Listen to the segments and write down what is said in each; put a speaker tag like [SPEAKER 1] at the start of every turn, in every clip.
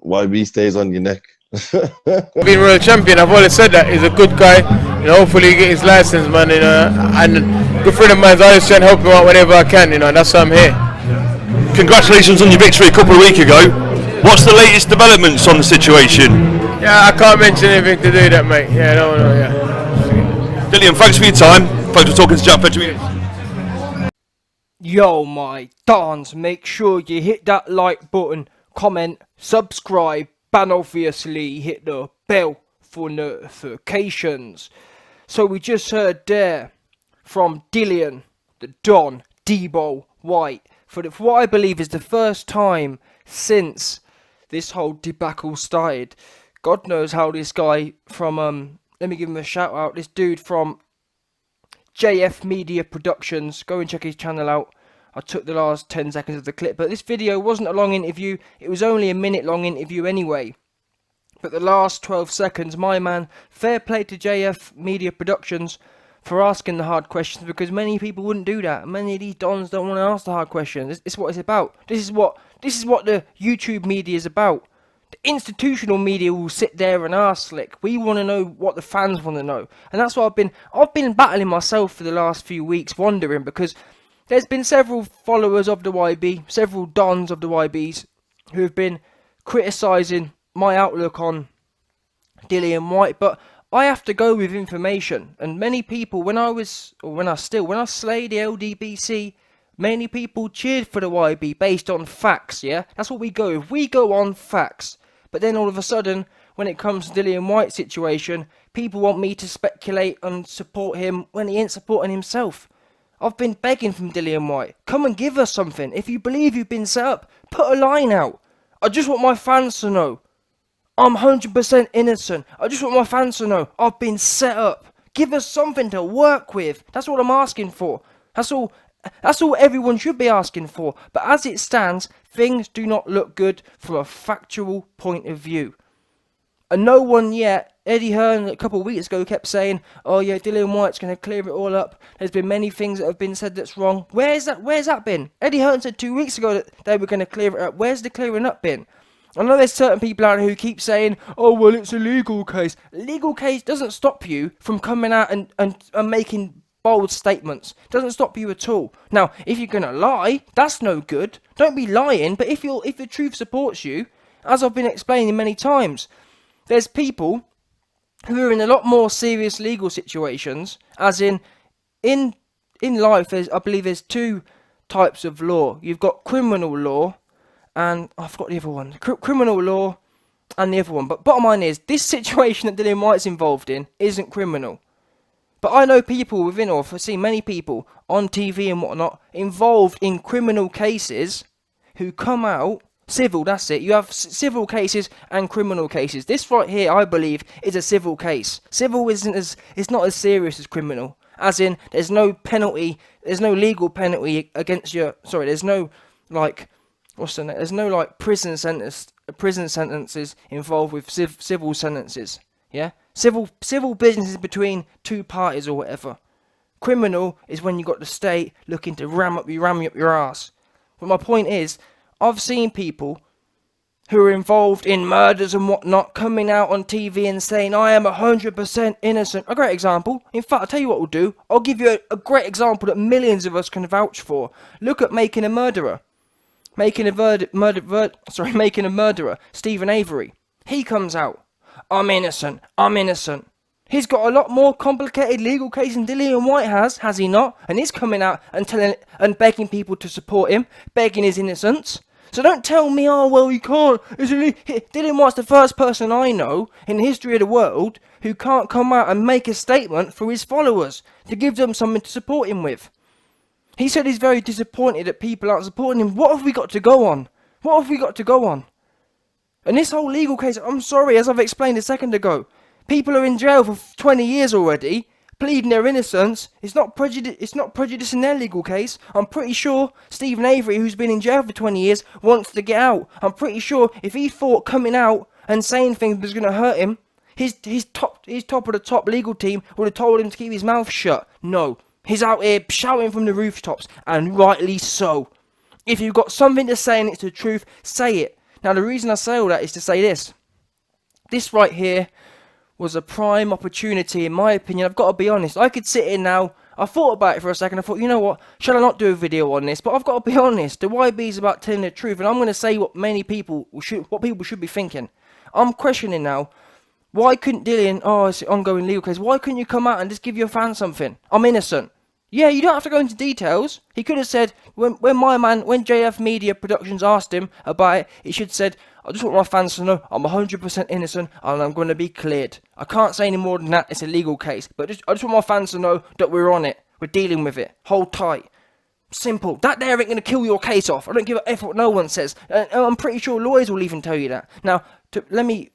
[SPEAKER 1] YB stays on your neck.
[SPEAKER 2] Being world champion, I've always said that he's a good guy. Hopefully he get his license, man. And a good friend of mine, I always try and help him out whenever I can. And that's why I'm here.
[SPEAKER 3] Congratulations on your victory a couple of weeks ago. What's the latest developments on the situation?
[SPEAKER 2] Yeah, I can't mention anything to do that, mate. Yeah, no, yeah.
[SPEAKER 3] Dillian, thanks for your time. Thanks for talking to Jack Fetcher.
[SPEAKER 4] Yo, my dons, make sure you hit that like button, comment, subscribe, and obviously hit the bell for notifications. So we just heard there from Dillian, the Don, Dillian Whyte, for what I believe is the first time since this whole debacle started. God knows how this guy from, let me give him a shout out, this dude from JF Media Productions, go and check his channel out. I took the last 10 seconds of the clip, but this video wasn't a long interview, it was only a minute long interview anyway. But the last 12 seconds, my man, fair play to JF Media Productions for asking the hard questions, because many people wouldn't do that. Many of these dons don't want to ask the hard questions. This is what it's about. This is what the YouTube media is about. The institutional media will sit there and ask slick. We want to know what the fans want to know, and that's what I've been battling myself for the last few weeks, wondering, because there's been several followers of the YB, several dons of the YBs, who have been criticising my outlook on Dillian Whyte, but I have to go with information. And many people, when I slayed the LDBC, many people cheered for the YB based on facts, yeah? That's what we go with. We go on facts. But then all of a sudden, when it comes to Dillian Whyte's situation, people want me to speculate and support him when he ain't supporting himself. I've been begging from Dillian Whyte, come and give us something. If you believe you've been set up, put a line out. I just want my fans to know I'm 100% innocent. I just want my fans to know I've been set up. Give us something to work with. That's what I'm asking for. That's all everyone should be asking for. But as it stands, things do not look good from a factual point of view. And no one yet, Eddie Hearn a couple of weeks ago kept saying, oh yeah, Dillian Whyte's going to clear it all up. There's been many things that have been said that's wrong. Where's that been? Eddie Hearn said 2 weeks ago that they were going to clear it up. Where's the clearing up been? I know there's certain people out there who keep saying, oh well, it's a legal case. A legal case doesn't stop you from coming out and making bold statements. Doesn't stop you at all. Now, if you're going to lie, that's no good. Don't be lying, but if the truth supports you, as I've been explaining many times, there's people who are in a lot more serious legal situations, as in life, I believe there's two types of law. You've got criminal law, and I forgot the other one. Criminal law and the other one. But bottom line is, this situation that Dillian Whyte's involved in isn't criminal. But I know people within, or I've seen many people on TV and whatnot, involved in criminal cases who come out, civil, that's it. You have civil cases and criminal cases. This right here, I believe, is a civil case. Civil it's not as serious as criminal. As in, there's no penalty, there's no legal penalty against your, sorry, there's no, like, there's no like prison sentences involved with civil sentences. Yeah, civil business is between two parties or whatever. Criminal is when you got the state looking to ram you up your ass. But my point is, I've seen people who are involved in murders and whatnot coming out on TV and saying I am 100% innocent. A great example. In fact, I'll tell you what we'll do. I'll give you a great example that millions of us can vouch for. Look at Making a Murderer. Making a Murderer, Stephen Avery. He comes out, I'm innocent. He's got a lot more complicated legal case than Dillian Whyte has he not? And he's coming out and begging people to support him, begging his innocence. So don't tell me, oh well, you can't. Dillian Whyte's the first person I know in the history of the world who can't come out and make a statement for his followers to give them something to support him with. He said he's very disappointed that people aren't supporting him. What have we got to go on? And this whole legal case, I'm sorry, as I've explained a second ago, people are in jail for 20 years already, pleading their innocence. It's not prejudice in their legal case. I'm pretty sure Stephen Avery, who's been in jail for 20 years, wants to get out. I'm pretty sure if he thought coming out and saying things was going to hurt him, his top of the top legal team would have told him to keep his mouth shut. No. He's out here shouting from the rooftops, and rightly so. If you've got something to say and it's the truth, say it. Now, the reason I say all that is to say this. This right here was a prime opportunity, in my opinion. I've got to be honest. I could sit in now. I thought about it for a second. I thought, you know what? Shall I not do a video on this? But I've got to be honest. The YB is about telling the truth, and I'm going to say what people should be thinking. I'm questioning now. Why couldn't Dillian? Oh, it's an ongoing legal case. Why couldn't you come out and just give your fans something? I'm innocent. Yeah, you don't have to go into details. He could have said, when JF Media Productions asked him about it, he should have said, I just want my fans to know I'm 100% innocent and I'm going to be cleared. I can't say any more than that. It's a legal case. But I just want my fans to know that we're on it. We're dealing with it. Hold tight. Simple. That there ain't going to kill your case off. I don't give a F what no one says. I'm pretty sure lawyers will even tell you that. Now, let me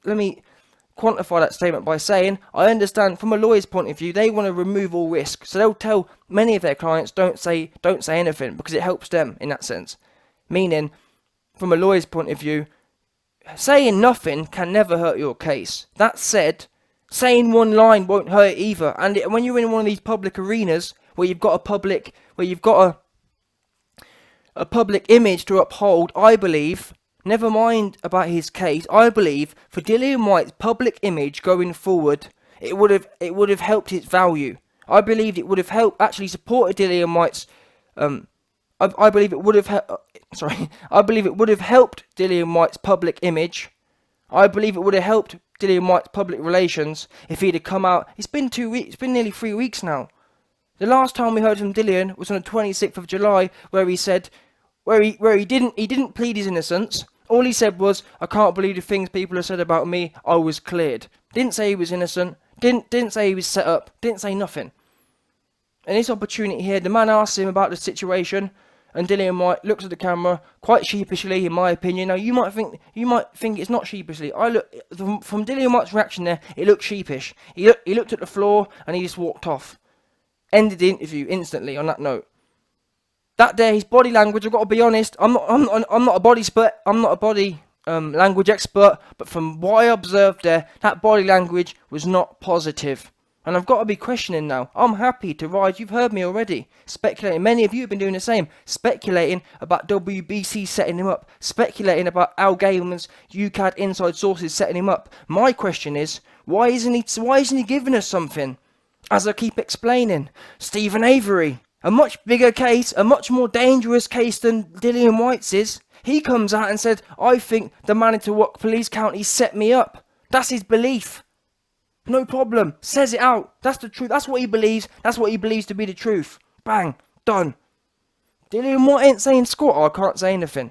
[SPEAKER 4] quantify that statement by saying, I understand from a lawyer's point of view, they want to remove all risk. So they'll tell many of their clients, don't say anything, because it helps them in that sense. Meaning, from a lawyer's point of view, saying nothing can never hurt your case. That said, saying one line won't hurt it either. And when you're in one of these public arenas where you've got a public image to uphold, I believe, never mind about his case, I believe for Dillian Whyte's public image going forward, it would have helped its value. I believe it would have helped actually supported Dillian Whyte's. I believe it would have. I believe it would have helped Dillian Whyte's public image. I believe it would have helped Dillian Whyte's public relations if he'd have come out. It's been 2 weeks. It's been nearly 3 weeks now. The last time we heard from Dillian was on the 26th of July, where he said, where he didn't plead his innocence. All he said was, I can't believe the things people have said about me. I was cleared. Didn't say he was innocent. Didn't say he was set up. Didn't say nothing. And this opportunity here, the man asked him about the situation, and Dillian Whyte looks at the camera quite sheepishly, in my opinion. Now you might think it's not sheepishly. From Dillian Whyte's reaction there, it looked sheepish. He looked at the floor and he just walked off. Ended the interview instantly on that note. That day, his body language, I've got to be honest, I'm not a body language expert, but from what I observed there, that body language was not positive. And I've got to be questioning now. I'm happy to rise. You've heard me already. Speculating. Many of you have been doing the same. Speculating about WBC setting him up. Speculating about Al Gaiman's UCAD inside sources setting him up. My question is, why isn't he giving us something? As I keep explaining, Stephen Avery, a much bigger case, a much more dangerous case than Dillian Whyte's is. He comes out and said, I think the Manitowoc Police County set me up. That's his belief. No problem. Says it out. That's the truth. That's what he believes. That's what he believes to be the truth. Bang. Done. Dillian Whyte ain't saying squat. I can't say anything.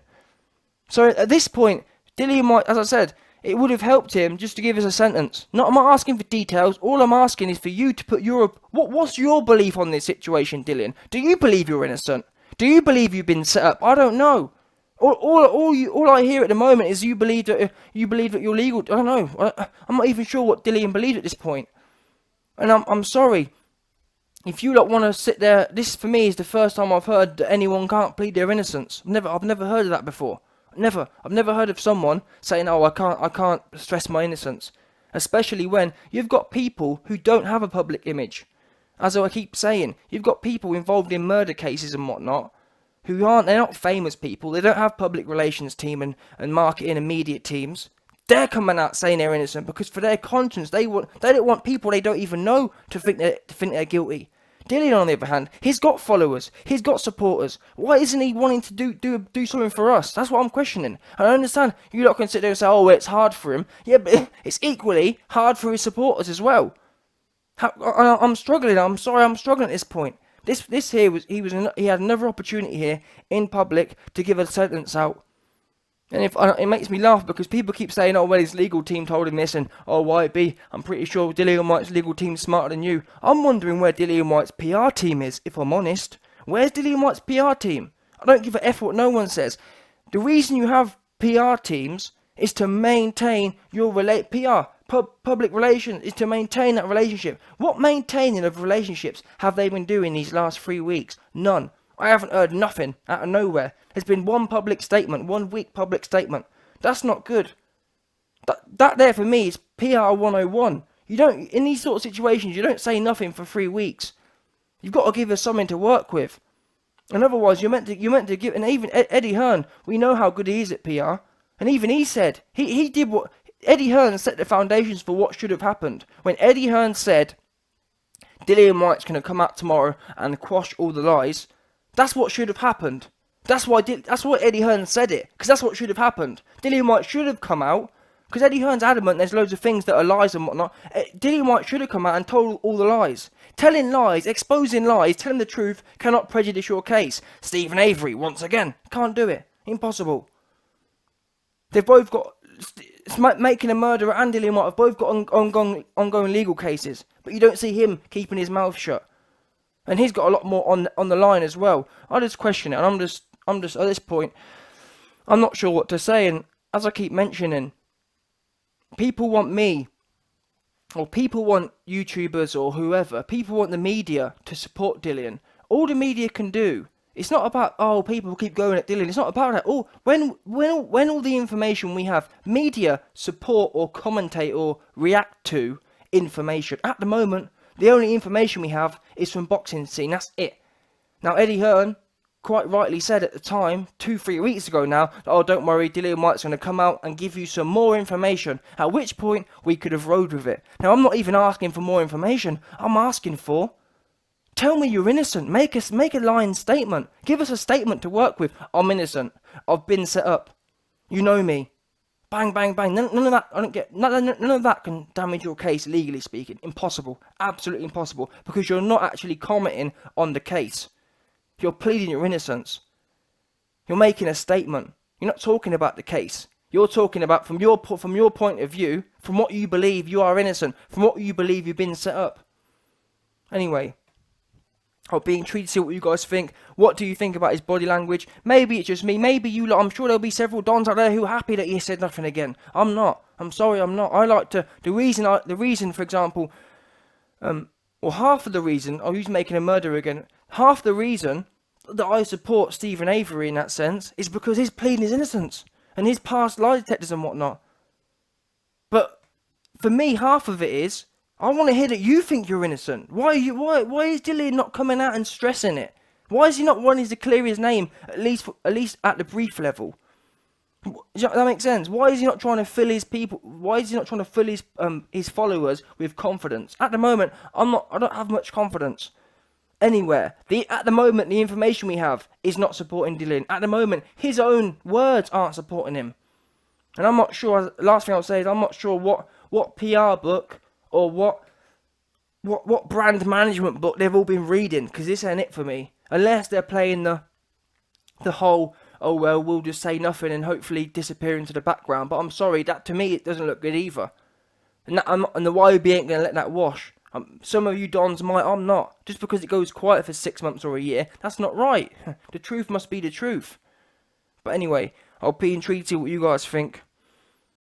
[SPEAKER 4] So at this point, Dillian Whyte, as I said, it would have helped him just to give us a sentence. I'm not asking for details. All I'm asking is for you to put what's your belief on this situation, Dillian? Do you believe you're innocent? Do you believe you've been set up? I don't know. All I hear at the moment is you believe that you're legal. I don't know. I'm not even sure what Dillian believes at this point. And I'm sorry. If you don't want to sit there, this for me is the first time I've heard that anyone can't plead their innocence. I've never heard of that before. Never. I've never heard of someone saying, "Oh, I can't stress my innocence." Especially when you've got people who don't have a public image. As I keep saying, you've got people involved in murder cases and whatnot. They're not famous people, they don't have public relations team and marketing and media teams. They're coming out saying they're innocent because for their conscience, they don't want people they don't even know to think they're guilty. Dillian, on the other hand, he's got followers, he's got supporters. Why isn't he wanting to do something for us? That's what I'm questioning. And I understand you lot can sit there and say, oh, well, it's hard for him. Yeah, but it's equally hard for his supporters as well. I'm struggling. I'm sorry, I'm struggling at this point. This here he had another opportunity here in public to give a sentence out, and it makes me laugh because people keep saying, oh well, his legal team told him this, and oh YB, I'm pretty sure Dillian Whyte's legal team's smarter than you. I'm wondering where Dillian Whyte's PR team is, if I'm honest. Where's Dillian Whyte's PR team? I don't give a F what no one says. The reason you have PR teams is to maintain your public relations is to maintain that relationship. What maintaining of relationships have they been doing these last 3 weeks? None. I haven't heard nothing out of nowhere. There's been one public statement, 1 week public statement. That's not good. That there for me is PR 101. You don't, in these sort of situations, you don't say nothing for 3 weeks. You've got to give us something to work with. And otherwise, you're meant to give, and even Eddie Hearn, we know how good he is at PR. And even he said, he did what, Eddie Hearn set the foundations for what should have happened. When Eddie Hearn said, Dillian Whyte's going to come out tomorrow and quash all the lies, that's what should have happened. That's why Eddie Hearn said it, because that's what should have happened. Dillian Whyte should have come out, because Eddie Hearn's adamant there's loads of things that are lies and whatnot. Dillian Whyte should have come out and told all the lies. Telling lies, exposing lies, telling the truth cannot prejudice your case. Stephen Avery, once again, can't do it. Impossible. They've both got, Making a Murderer and Dillian Whyte have both got ongoing legal cases, but you don't see him keeping his mouth shut. And he's got a lot more on the line as well. I just question it, and I'm just at this point, I'm not sure what to say. And as I keep mentioning, people want me, or people want YouTubers or whoever, people want the media to support Dillian. All the media can do, it's not about, oh, people keep going at Dillian. It's not about that. Oh, when all the information we have, media support or commentate or react to information. At the moment, the only information we have is from boxing scene. That's it. Now, Eddie Hearn quite rightly said at the time, 2-3 weeks ago now, that, oh, don't worry, Dillian Whyte's going to come out and give you some more information. At which point, we could have rode with it. Now, I'm not even asking for more information. I'm asking for, tell me you're innocent. Make a lying statement. Give us a statement to work with. I'm innocent. I've been set up. You know me. Bang, bang, bang. None of that. I don't get. None of that can damage your case legally speaking. Impossible. Absolutely impossible. Because you're not actually commenting on the case. You're pleading your innocence. You're making a statement. You're not talking about the case. You're talking about from your point of view, from what you believe you are innocent, from what you believe you've been set up. Anyway, I'll be intrigued to see what you guys think. What do you think about his body language? Maybe it's just me. Maybe you lot. I'm sure there'll be several dons out there who are happy that he said nothing again. I'm not. I'm sorry, I'm not. I like to. The reason, for example, or half of the reason, I'll use Making a Murderer again. Half the reason that I support Stephen Avery in that sense is because he's pleading his innocence and his past lie detectors and whatnot. But for me, half of it is, I want to hear that you think you're innocent. Why is Dillian not coming out and stressing it? Why is he not wanting to clear his name, at least at the brief level? Does that make sense? Why is he not trying to fill his people? Why is he not trying to fill his followers with confidence? At the moment, I don't have much confidence anywhere. At the moment, the information we have is not supporting Dillian. At the moment, his own words aren't supporting him. And I'm not sure. Last thing I'll say is I'm not sure what PR book or what brand management book they've all been reading, because this ain't it for me. Unless they're playing the whole, oh well, we'll just say nothing and hopefully disappear into the background. But I'm sorry, that to me it doesn't look good either. And the YOB ain't gonna let that wash. Some of you dons might, I'm not. Just because it goes quiet for 6 months or a year, that's not right. The truth must be the truth. But anyway, I'll be intrigued to see what you guys think.